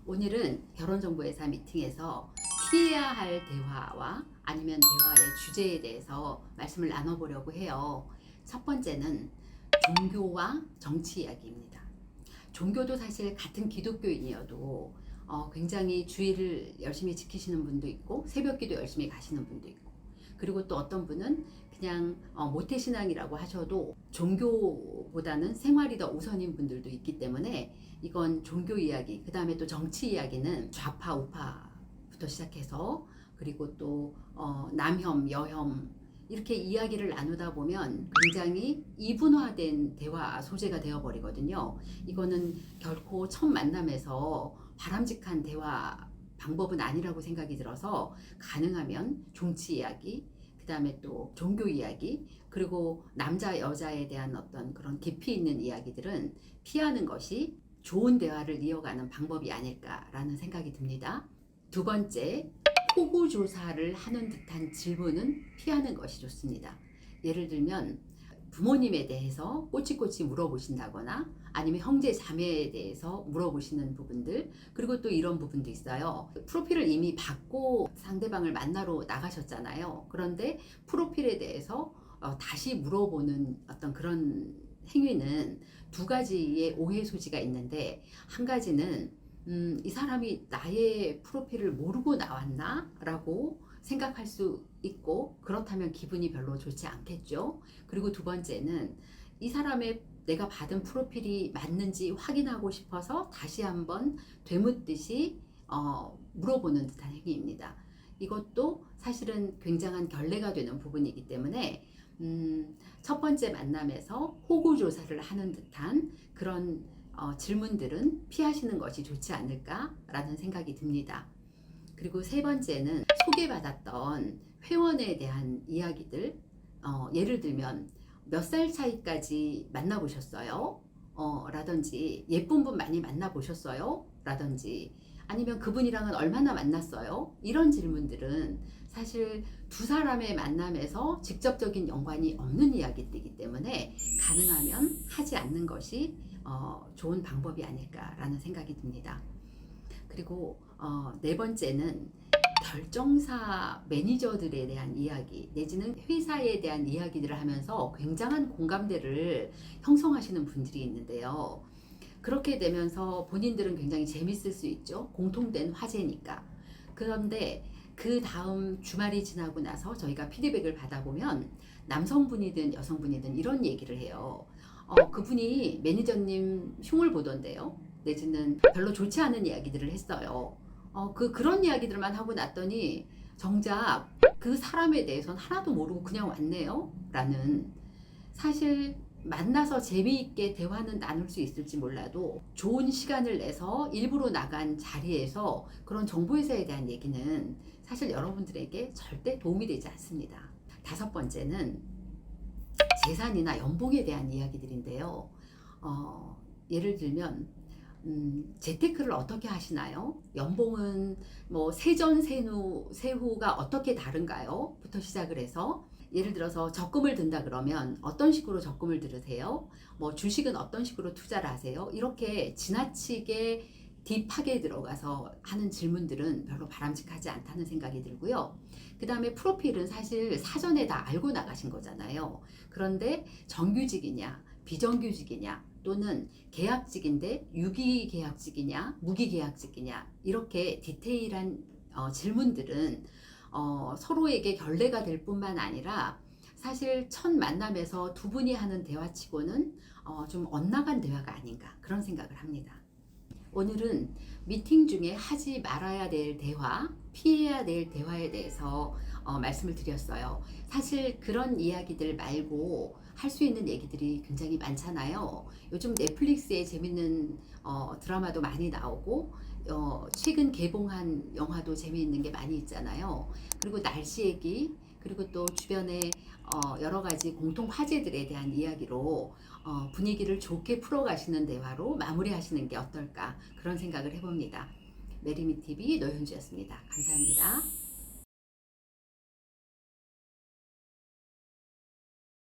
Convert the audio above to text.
오늘은 결혼정보회사 미팅에서 피해야 할 대화와 아니면 대화의 주제에 대해서 말씀을 나눠보려고 해요. 첫 번째는 종교와 정치 이야기입니다. 종교도 사실 같은 기독교인이어도 굉장히 주의를 열심히 지키시는 분도 있고 새벽기도 열심히 가시는 분도 있고, 그리고 또 어떤 분은 그냥 모태신앙이라고 하셔도 종교보다는 생활이 더 우선인 분들도 있기 때문에 이건 종교 이야기, 그 다음에 또 정치 이야기는 좌파 우파부터 시작해서 그리고 또 남혐 여혐 이렇게 이야기를 나누다 보면 굉장히 이분화된 대화 소재가 되어버리거든요. 이거는 결코 첫 만남에서 바람직한 대화 방법은 아니라고 생각이 들어서 가능하면 정치 이야기, 그 다음에 또 종교 이야기, 그리고 남자 여자에 대한 어떤 그런 깊이 있는 이야기들은 피하는 것이 좋은 대화를 이어가는 방법이 아닐까라는 생각이 듭니다. 두 번째, 호구 조사를 하는 듯한 질문은 피하는 것이 좋습니다. 예를 들면 부모님에 대해서 꼬치꼬치 물어보신다거나 아니면 형제 자매에 대해서 물어보시는 부분들, 그리고 또 이런 부분도 있어요. 프로필을 이미 받고 상대방을 만나러 나가셨잖아요. 그런데 프로필에 대해서 다시 물어보는 어떤 그런 행위는 두 가지의 오해 소지가 있는데, 한 가지는 이 사람이 나의 프로필을 모르고 나왔나? 라고 생각할 수 있고, 그렇다면 기분이 별로 좋지 않겠죠. 그리고 두 번째는 이 사람의 내가 받은 프로필이 맞는지 확인하고 싶어서 다시 한번 되묻듯이 물어보는 듯한 행위입니다. 이것도 사실은 굉장한 결례가 되는 부분이기 때문에 첫 번째 만남에서 호구 조사를 하는 듯한 그런 질문들은 피하시는 것이 좋지 않을까라는 생각이 듭니다. 그리고 세 번째는 소개받았던 회원에 대한 이야기들, 예를 들면 몇 살 차이까지 만나보셨어요? 라든지 예쁜 분 많이 만나보셨어요? 라든지 아니면 그분이랑은 얼마나 만났어요? 이런 질문들은 사실 두 사람의 만남에서 직접적인 연관이 없는 이야기이기 때문에 가능하면 하지 않는 것이 좋은 방법이 아닐까라는 생각이 듭니다. 그리고 네 번째는 결정사 매니저들에 대한 이야기 내지는 회사에 대한 이야기들을 하면서 굉장한 공감대를 형성하시는 분들이 있는데요. 그렇게 되면서 본인들은 굉장히 재밌을 수 있죠. 공통된 화제니까. 그런데 그 다음 주말이 지나고 나서 저희가 피드백을 받아보면 남성분이든 여성분이든 이런 얘기를 해요. 그분이 매니저님 흉을 보던데요. 내지는 별로 좋지 않은 이야기들을 했어요. 그런 이야기들만 하고 났더니 정작 그 사람에 대해서는 하나도 모르고 그냥 왔네요. 라는, 사실 만나서 재미있게 대화는 나눌 수 있을지 몰라도 좋은 시간을 내서 일부러 나간 자리에서 그런 정보회사에 대한 얘기는 사실 여러분들에게 절대 도움이 되지 않습니다. 다섯 번째는 재산이나 연봉에 대한 이야기들인데요. 예를 들면 재테크를 어떻게 하시나요? 연봉은 뭐 세전 세후가 어떻게 다른가요? 부터 시작을 해서 예를 들어서 적금을 든다 그러면 어떤 식으로 적금을 들으세요? 뭐 주식은 어떤 식으로 투자를 하세요? 이렇게 지나치게 딥하게 들어가서 하는 질문들은 별로 바람직하지 않다는 생각이 들고요. 그 다음에 프로필은 사실 사전에 다 알고 나가신 거잖아요. 그런데 정규직이냐 비정규직이냐 또는 계약직인데 유기계약직이냐 무기계약직이냐 이렇게 디테일한 질문들은 서로에게 결례가 될 뿐만 아니라 사실 첫 만남에서 두 분이 하는 대화치고는 좀 엇나간 대화가 아닌가 그런 생각을 합니다. 오늘은 미팅 중에 하지 말아야 될 대화, 피해야 될 대화에 대해서 말씀을 드렸어요. 사실 그런 이야기들 말고 할 수 있는 얘기들이 굉장히 많잖아요. 요즘 넷플릭스에 재밌는 드라마도 많이 나오고 최근 개봉한 영화도 재미있는 게 많이 있잖아요. 그리고 날씨 얘기, 그리고 또 주변에 여러 가지 공통 화제들에 대한 이야기로 분위기를 좋게 풀어가시는 대화로 마무리하시는 게 어떨까 그런 생각을 해봅니다. 메리미 TV 노현주였습니다. 감사합니다.